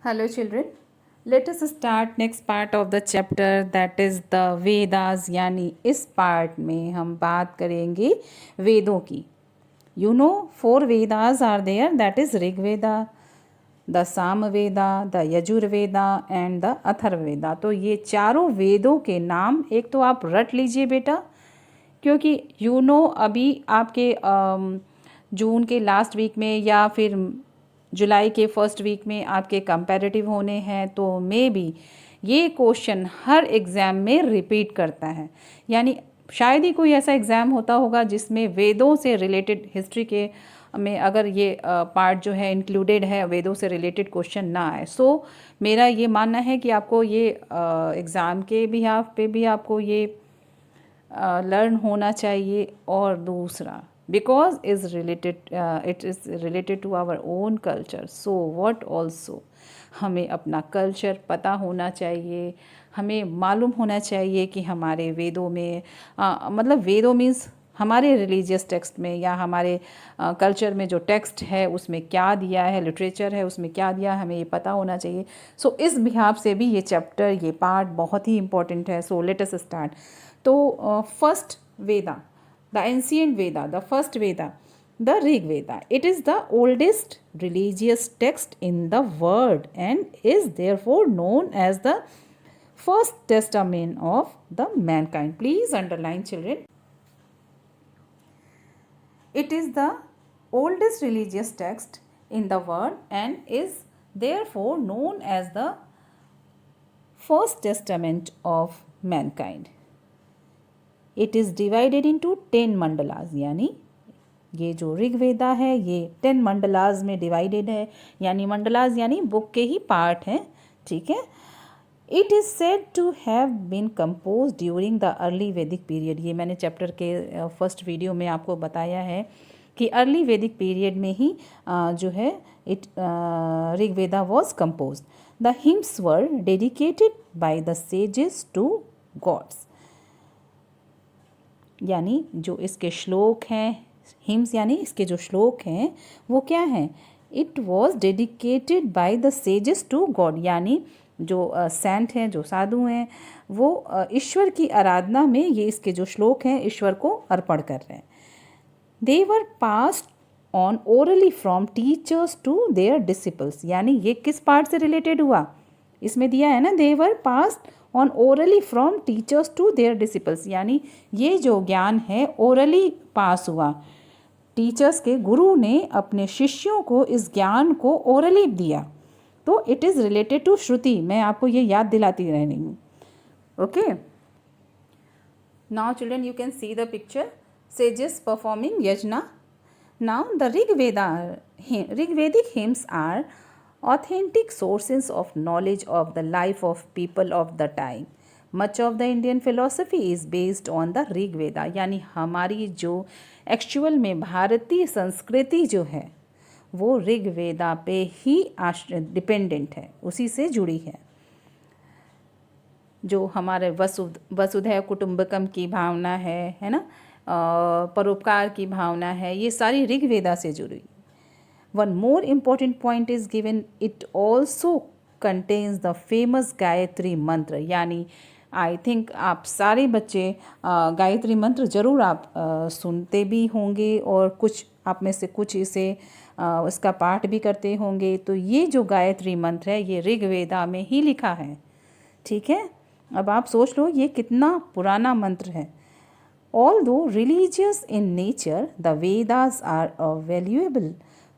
Hello, children. Let us start next part of the chapter, that is the Vedas. यानी इस part में हम बात करेंगे वेदों की. You know, 4 Vedas are there, that is Rig Veda, the Sam Veda, the Yajur Veda and the Atharva Veda. तो ये चारों वेदों के नाम एक तो आप रट लीजिए बेटा, क्योंकि अभी आपके जून के लास्ट वीक में या फिर जुलाई के फर्स्ट वीक में आपके कंपैरेटिव होने हैं, तो मे बी ये क्वेश्चन हर एग्ज़ाम में रिपीट करता है. यानी शायद ही कोई ऐसा एग्ज़ाम होता होगा जिसमें वेदों से रिलेटेड हिस्ट्री के में अगर ये पार्ट जो है इंक्लूडेड है, वेदों से रिलेटेड क्वेश्चन ना आए. सो मेरा ये मानना है कि आपको ये एग्ज़ाम के बिहाफ पे भी आपको ये लर्न होना चाहिए. और दूसरा, because it is related to our own culture, so what also हमें अपना कल्चर पता होना चाहिए. हमें मालूम होना चाहिए कि हमारे वेदों में मतलब वेदों मीन्स हमारे रिलीजियस टेक्स्ट में या हमारे कल्चर में जो टेक्स्ट है उसमें क्या दिया है, लिटरेचर है उसमें क्या दिया है, हमें ये पता होना चाहिए. सो इस बिहाफ से भी ये चैप्टर, ये पार्ट बहुत ही इंपॉर्टेंट है. So let us start. तो first Veda, the ancient Veda, the first Veda, the Rig Veda. It is the oldest religious text in the world and is therefore known as the first testament of the mankind. Please underline, children. It is the oldest religious text in the world and is therefore known as the first testament of mankind. It is divided into 10 mandalas. यानी ये जो ऋग्वेदा है ये 10 मंडलाज में divided है. यानी मंडलाज यानी book के ही पार्ट हैं. ठीक है. It is said to have been compose during the early Vedic period. ये मैंने चैप्टर के फर्स्ट वीडियो में आपको बताया है कि अर्ली वैदिक पीरियड में ही जो है Rigveda was compose. The hymns were dedicated by the sages to gods. यानी जो इसके श्लोक हैं, हिम्स यानी इसके जो श्लोक हैं वो क्या हैं, it was dedicated by the sages to god. यानी जो सेंट हैं, जो साधु हैं, वो ईश्वर की आराधना में ये इसके जो श्लोक हैं ईश्वर को अर्पण कर रहे हैं. They were passed on orally from teachers to their disciples. यानी ये किस पार्ट से रिलेटेड हुआ, इसमें दिया है ना, they were passed on orally from teachers to their disciples. यानी ये जो ज्ञान है ओरली पास हुआ, टीचर्स के गुरु ने अपने शिष्यों को इस ज्ञान को ओरली दिया. तो it is related to Shruti. मैं आपको ये याद दिलाती रह रही हूँ. Okay. Now children you can see the picture. Sages performing yajna. Now the Rigvedic hymns are authentic sources of knowledge of the life of people of the time. Much of the Indian philosophy is based on the Rig Veda. यानी हमारी जो actual में भारतीय संस्कृति जो है वो ऋग वेदा पे ही डिपेंडेंट है, उसी से जुड़ी है. जो हमारे वसुधैव कुटुंबकम की भावना है ना, परोपकार की भावना है, ये सारी ऋग वेदा से जुड़ी. One more important point is given, it also contains the famous Gayatri मंत्र. यानी आई थिंक आप सारे बच्चे गायत्री मंत्र ज़रूर आप सुनते भी होंगे और कुछ आप में से कुछ इसे इसका पाठ भी करते होंगे. तो ये जो गायत्री मंत्र है ये ऋग्वेदा में ही लिखा है. ठीक है. अब आप सोच लो ये कितना पुराना मंत्र है. Although religious in nature, the Vedas are a valuable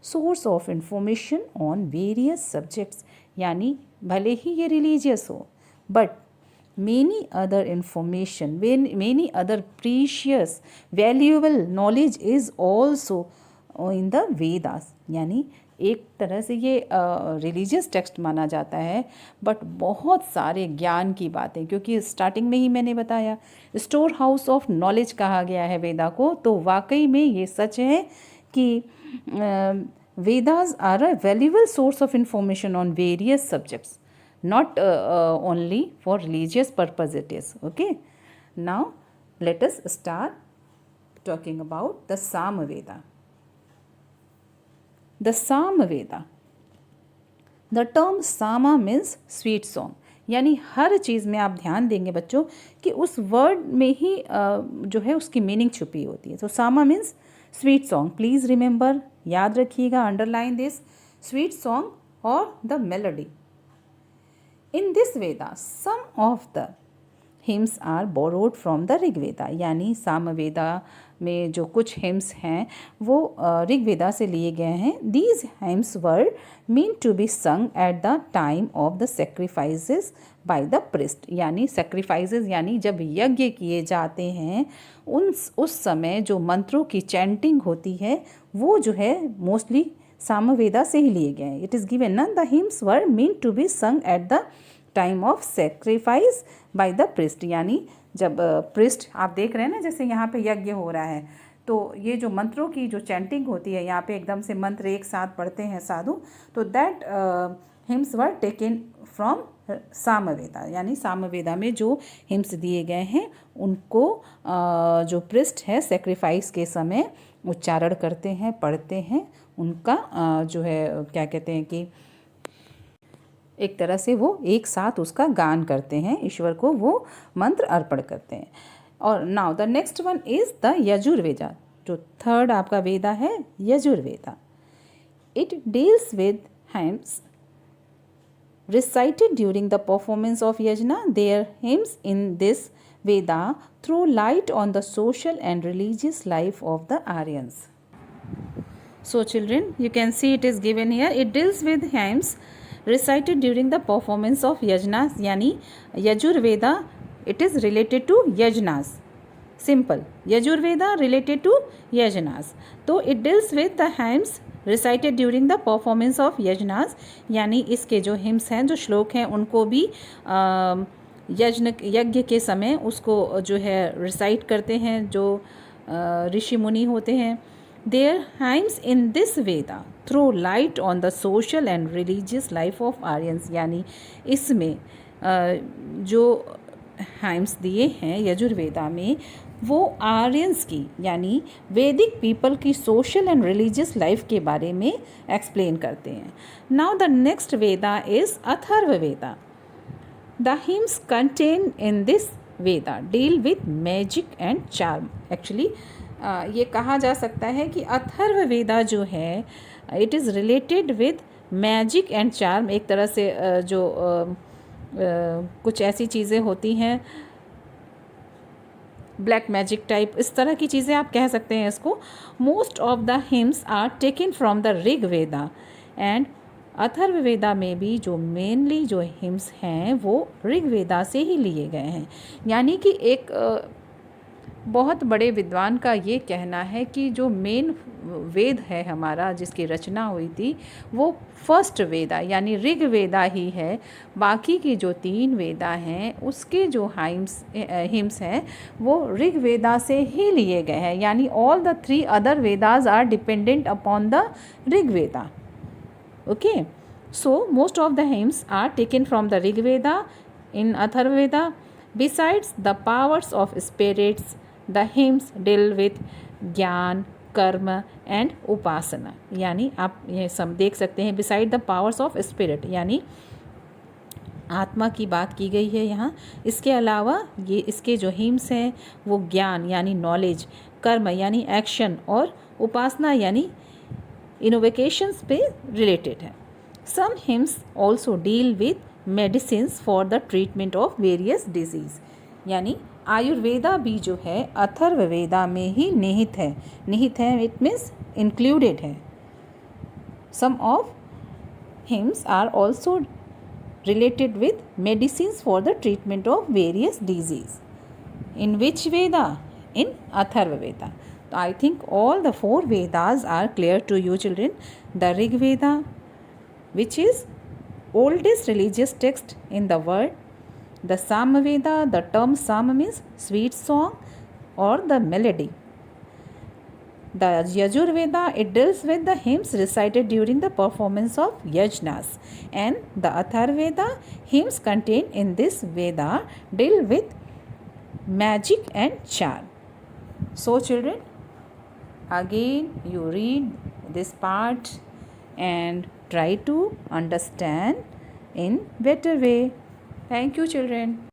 source of information on various subjects. यानी भले ही ये religious हो, but many other information, many other precious, valuable knowledge is also in the Vedas. यानी एक तरह से ये रिलीजियस टेक्स्ट माना जाता है, बट बहुत सारे ज्ञान की बातें, क्योंकि स्टार्टिंग में ही मैंने बताया स्टोर हाउस ऑफ नॉलेज कहा गया है वेदा को. तो वाकई में ये सच है कि Vedas are a valuable source of information on various subjects, not only for religious purpose it is. Okay. Now let us start talking about the Samaveda. The Samaveda. The term Sama means sweet song, यानी हर चीज़ में आप ध्यान देंगे बच्चों कि उस word में ही जो है उसकी मीनिंग छुपी होती है। तो Sama means sweet song, please remember, याद रखिएगा, अंडरलाइन दिस, स्वीट सॉन्ग और the melody. In this Veda some of the hymns are borrowed from the Rigveda, यानी सामवेदा में जो कुछ हिम्स हैं वो ऋग्वेदा से लिए गए हैं। These hymns were meant to be sung at the time of the sacrifices by the priest, यानी सेक्रीफाइसेस यानी जब यज्ञ किए जाते हैं उस समय जो मंत्रों की चैंटिंग होती है वो जो है मोस्टली सामवेदा से ही लिए गए हैं। इट इज़ गिवन ना, the hymns were meant to be sung at the time of sacrifice by the priest, यानी जब प्रिस्ट आप देख रहे हैं ना, जैसे यहाँ पे यज्ञ हो रहा है तो ये जो मंत्रों की जो चैंटिंग होती है, यहाँ पे एकदम से मंत्र एक साथ पढ़ते हैं साधु, तो that hymns were taken from Samaveda, यानी सामवेदा में जो हिम्स दिए गए हैं उनको जो प्रिस्ट है सेक्रीफाइस के समय उच्चारण करते हैं, पढ़ते हैं, उनका जो है क्या कहते हैं कि एक तरह से वो एक साथ उसका गान करते हैं, ईश्वर को वो मंत्र अर्पण करते हैं। और now the next one is the Yajurveda, जो थर्ड आपका वेदा है Yajurveda. It deals with hymns recited during the performance of yajna. Their hymns in this Veda throw light on the social and religious life of the Aryans. So children, you can see it is given here. It deals with hymns recited during the performance of yajnas, yani Yajurveda, it is related to yajnas. Simple. Yajurveda related to yajnas. So it deals with the hymns recited during the performance of yajnas, यानी इसके जो hymns हैं, जो श्लोक हैं, उनको भी यज्ञ के समय उसको जो है रिसाइट करते हैं जो ऋषि मुनि होते हैं। Their hymns in this Veda throw light on the social and religious life of Aryans, यानी इसमें जो हिम्स दिए हैं यजुर्वेदा में वो आर्यंस की यानी वैदिक पीपल की सोशल एंड रिलीजियस लाइफ के बारे में एक्सप्लेन करते हैं। Now the next Veda is Atharvaveda. The hymns contain in this Veda deal with magic and charm. Actually ये कहा जा सकता है कि अथर्ववेदा जो है it is related with magic and charm, एक तरह से जो कुछ ऐसी चीज़ें होती हैं ब्लैक मैजिक टाइप, इस तरह की चीज़ें आप कह सकते हैं इसको। Most of the hymns are taken from the Rigveda and Atharvaveda में भी जो मेनली जो हिम्स हैं वो ऋग्वेदा से ही लिए गए हैं। यानी कि एक बहुत बड़े विद्वान का ये कहना है कि जो मेन वेद है हमारा जिसकी रचना हुई थी वो फर्स्ट वेदा यानी ऋग्वेदा ही है। बाकी की जो 3 वेदा हैं उसके जो हिम्स हैं वो ऋग्वेदा से ही लिए गए हैं, यानी all the 3 other Vedas are dependent upon the Rigveda. Okay, so most of the hymns are taken from the Rigveda in Atharvaveda. Besides the powers of spirits the hymns deal with gyan, karma and उपासना, यानी आप ये सब देख सकते हैं। Beside the powers of spirit यानी आत्मा की बात की गई है यहाँ। इसके अलावा ये इसके जो हिम्स हैं वो ज्ञान यानी नॉलेज, कर्म यानी एक्शन और उपासना यानी इनोवेशंस पे रिलेटेड है। Some hymns also deal with medicines for the treatment of various diseases, यानी आयुर्वेदा भी जो है अथर्ववेदा में ही निहित है, इट मीन्स इंक्लूडेड है। Some of hymns are also related with medicines for the treatment of various disease. In which Veda? In Atharva Veda. So I think all the 4 Vedas are clear to you children. The Rig Veda, which is oldest religious text in the world. The Sama Veda, the term Sama means sweet song or the melody. The Yajurveda, it deals with the hymns recited during the performance of yajnas, and the Atharvaveda, hymns contained in this Veda deal with magic and charm. So children, again you read this part and try to understand in better way. Thank you, children.